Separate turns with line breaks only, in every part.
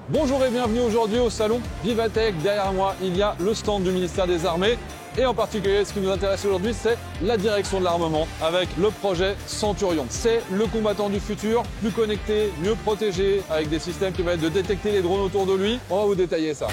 Bonjour et bienvenue aujourd'hui au salon Vivatech. Derrière moi, il y a le stand du ministère des Armées. Et en particulier, ce qui nous intéresse aujourd'hui, c'est la direction de l'armement avec le projet Centurion. C'est le combattant du futur, plus connecté, mieux protégé, avec des systèmes qui permettent de détecter les drones autour de lui. On va vous détailler ça.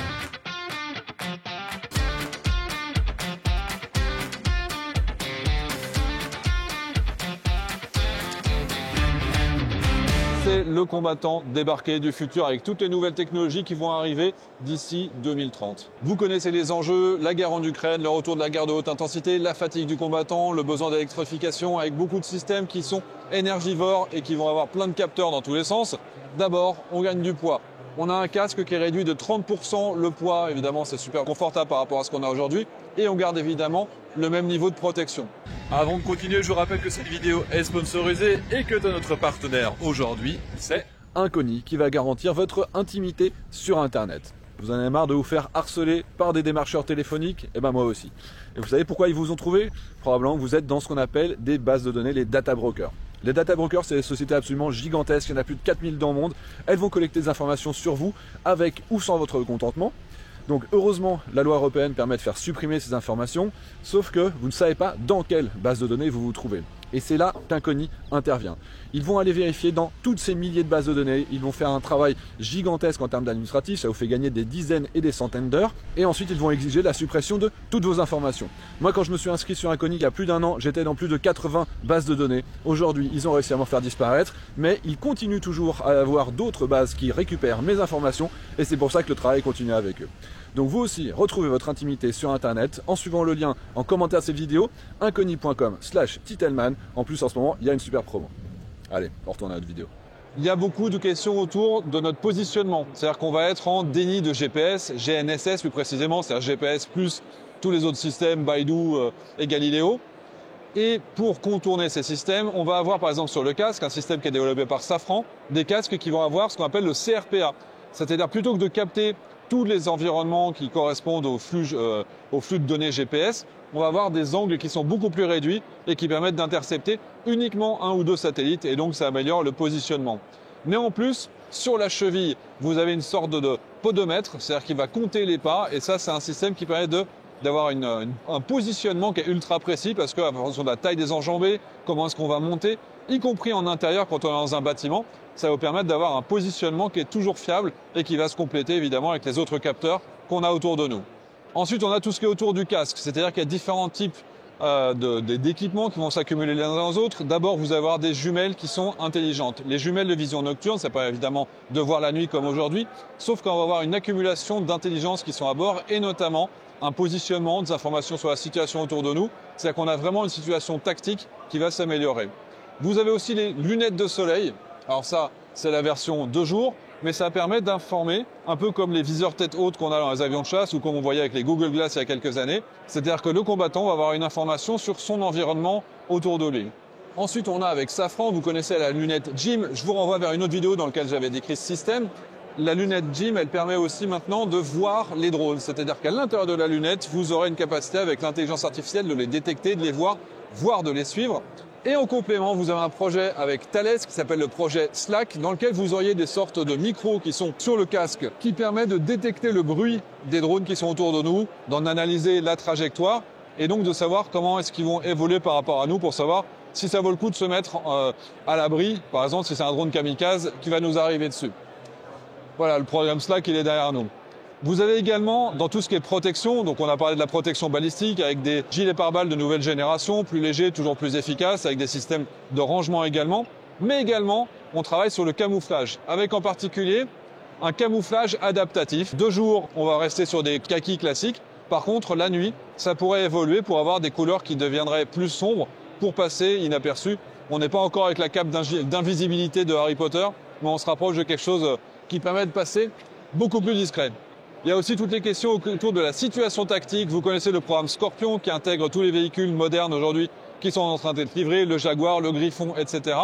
C'est le combattant débarqué du futur avec toutes les nouvelles technologies qui vont arriver d'ici 2030. Vous connaissez les enjeux, la guerre en Ukraine, le retour de la guerre de haute intensité, la fatigue du combattant, le besoin d'électrification avec beaucoup de systèmes qui sont énergivores et qui vont avoir plein de capteurs dans tous les sens. D'abord, on gagne du poids. On a un casque qui est réduit de 30% le poids, évidemment c'est super confortable par rapport à ce qu'on a aujourd'hui, et on garde évidemment le même niveau de protection. Avant de continuer, je vous rappelle que cette vidéo est sponsorisée et que notre partenaire aujourd'hui, c'est Inconi, qui va garantir votre intimité sur Internet. Vous en avez marre de vous faire harceler par des démarcheurs téléphoniques? Eh ben moi aussi. Et vous savez pourquoi ils vous ont trouvé? Probablement que vous êtes dans ce qu'on appelle des bases de données, les data brokers. Les data brokers, c'est des sociétés absolument gigantesques, il y en a plus de 4000 dans le monde. Elles vont collecter des informations sur vous, avec ou sans votre consentement. Donc heureusement, la loi européenne permet de faire supprimer ces informations, sauf que vous ne savez pas dans quelle base de données vous vous trouvez. Et c'est là qu'Inconi intervient. Ils vont aller vérifier dans toutes ces milliers de bases de données, ils vont faire un travail gigantesque en termes d'administratif, ça vous fait gagner des dizaines et des centaines d'heures, et ensuite ils vont exiger la suppression de toutes vos informations. Moi quand je me suis inscrit sur Inconi il y a plus d'un an, j'étais dans plus de 80 bases de données. Aujourd'hui, ils ont réussi à m'en faire disparaître, mais ils continuent toujours à avoir d'autres bases qui récupèrent mes informations, et c'est pour ça que le travail continue avec eux. Donc vous aussi, retrouvez votre intimité sur Internet en suivant le lien en commentaire de cette vidéo, inconi.com/titelman. En plus, en ce moment, il y a une super promo. Allez, on retourne à notre vidéo. Il y a beaucoup de questions autour de notre positionnement. C'est-à-dire qu'on va être en déni de GPS, GNSS plus précisément, c'est-à-dire GPS plus tous les autres systèmes, Baidu et Galileo. Et pour contourner ces systèmes, on va avoir par exemple sur le casque, un système qui est développé par Safran, des casques qui vont avoir ce qu'on appelle le CRPA. C'est-à-dire plutôt que de capter tous les environnements qui correspondent au flux de données GPS, on va avoir des angles qui sont beaucoup plus réduits et qui permettent d'intercepter uniquement un ou deux satellites et donc ça améliore le positionnement. Mais en plus, sur la cheville, vous avez une sorte de podomètre, c'est-à-dire qu'il va compter les pas et ça c'est un système qui permet d'avoir un positionnement qui est ultra précis parce qu'en fonction de la taille des enjambées, comment est-ce qu'on va monter, y compris en intérieur quand on est dans un bâtiment, ça va vous permettre d'avoir un positionnement qui est toujours fiable et qui va se compléter évidemment avec les autres capteurs qu'on a autour de nous. Ensuite, on a tout ce qui est autour du casque, c'est-à-dire qu'il y a différents types d'équipements qui vont s'accumuler les uns dans les autres. D'abord, vous allez avoir des jumelles qui sont intelligentes. Les jumelles de vision nocturne, ça permet évidemment de voir la nuit comme aujourd'hui, sauf qu'on va avoir une accumulation d'intelligence qui sont à bord et notamment un positionnement, des informations sur la situation autour de nous. C'est-à-dire qu'on a vraiment une situation tactique qui va s'améliorer. Vous avez aussi les lunettes de soleil. Alors ça, c'est la version 2 jours, mais ça permet d'informer, un peu comme les viseurs tête haute qu'on a dans les avions de chasse ou comme on voyait avec les Google Glass il y a quelques années. C'est-à-dire que le combattant va avoir une information sur son environnement autour de lui. Ensuite, on a avec Safran, vous connaissez la lunette JIM. Je vous renvoie vers une autre vidéo dans laquelle j'avais décrit ce système. La lunette JIM, elle permet aussi maintenant de voir les drones. C'est-à-dire qu'à l'intérieur de la lunette, vous aurez une capacité avec l'intelligence artificielle de les détecter, de les voir, voire de les suivre. Et en complément, vous avez un projet avec Thales qui s'appelle le projet Slack, dans lequel vous auriez des sortes de micros qui sont sur le casque, qui permet de détecter le bruit des drones qui sont autour de nous, d'en analyser la trajectoire, et donc de savoir comment est-ce qu'ils vont évoluer par rapport à nous, pour savoir si ça vaut le coup de se mettre à l'abri, par exemple si c'est un drone kamikaze qui va nous arriver dessus. Voilà, le programme Slack, il est derrière nous. Vous avez également, dans tout ce qui est protection, donc on a parlé de la protection balistique avec des gilets pare-balles de nouvelle génération, plus légers, toujours plus efficaces, avec des systèmes de rangement également. Mais également, on travaille sur le camouflage, avec en particulier un camouflage adaptatif. De jour, on va rester sur des kakis classiques. Par contre, la nuit, ça pourrait évoluer pour avoir des couleurs qui deviendraient plus sombres pour passer inaperçu. On n'est pas encore avec la cape d'invisibilité de Harry Potter, mais on se rapproche de quelque chose qui permet de passer beaucoup plus discret. Il y a aussi toutes les questions autour de la situation tactique. Vous connaissez le programme Scorpion qui intègre tous les véhicules modernes aujourd'hui qui sont en train d'être livrés, le Jaguar, le Griffon, etc.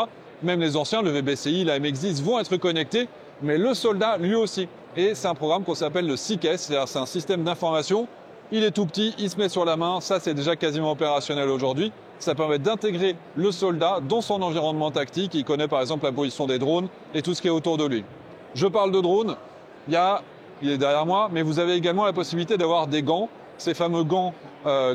Même les anciens, le VBCI, la MX-10 vont être connectés, mais le soldat lui aussi. Et c'est un programme qu'on s'appelle le SICS, c'est-à-dire c'est un système d'information. Il est tout petit, il se met sur la main, ça c'est déjà quasiment opérationnel aujourd'hui. Ça permet d'intégrer le soldat dans son environnement tactique. Il connaît par exemple la position des drones et tout ce qui est autour de lui. Je parle de drones. il est derrière moi, mais vous avez également la possibilité d'avoir des gants, ces fameux gants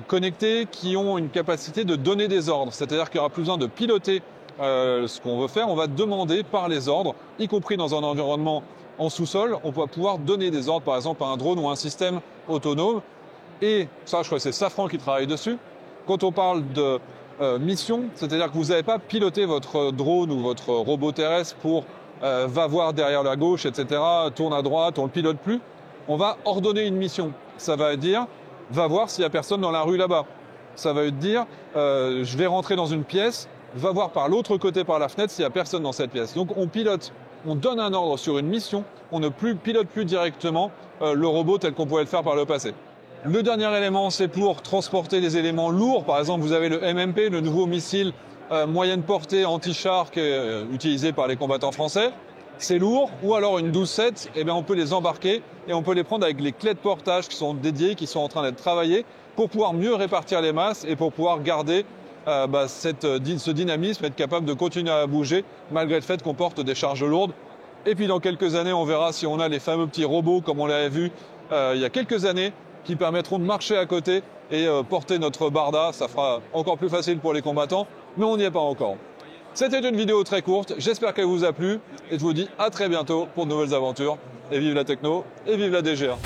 connectés qui ont une capacité de donner des ordres. C'est-à-dire qu'il n'y aura plus besoin de piloter ce qu'on veut faire, on va demander par les ordres, y compris dans un environnement en sous-sol, on va pouvoir donner des ordres, par exemple à un drone ou un système autonome. Et ça, je crois que c'est Safran qui travaille dessus. Quand on parle de mission, c'est-à-dire que vous n'avez pas piloté votre drone ou votre robot terrestre pour va voir derrière la gauche, etc., tourne à droite, on ne le pilote plus. On va ordonner une mission. Ça va dire, va voir s'il n'y a personne dans la rue là-bas. Ça va dire, je vais rentrer dans une pièce, va voir par l'autre côté par la fenêtre s'il n'y a personne dans cette pièce. Donc on pilote, on donne un ordre sur une mission, on ne pilote plus directement le robot tel qu'on pouvait le faire par le passé. Le dernier élément, c'est pour transporter les éléments lourds. Par exemple, vous avez le MMP, le nouveau missile moyenne portée anti-char utilisé par les combattants français. C'est lourd, ou alors une 12-7, eh bien on peut les embarquer et on peut les prendre avec les clés de portage qui sont dédiées, qui sont en train d'être travaillées pour pouvoir mieux répartir les masses et pour pouvoir garder ce dynamisme, être capable de continuer à bouger malgré le fait qu'on porte des charges lourdes. Et puis dans quelques années, on verra si on a les fameux petits robots comme on l'avait vu il y a quelques années qui permettront de marcher à côté et porter notre barda. Ça fera encore plus facile pour les combattants, mais on n'y est pas encore. C'était une vidéo très courte, j'espère qu'elle vous a plu et je vous dis à très bientôt pour de nouvelles aventures. Et vive la techno et vive la DGA.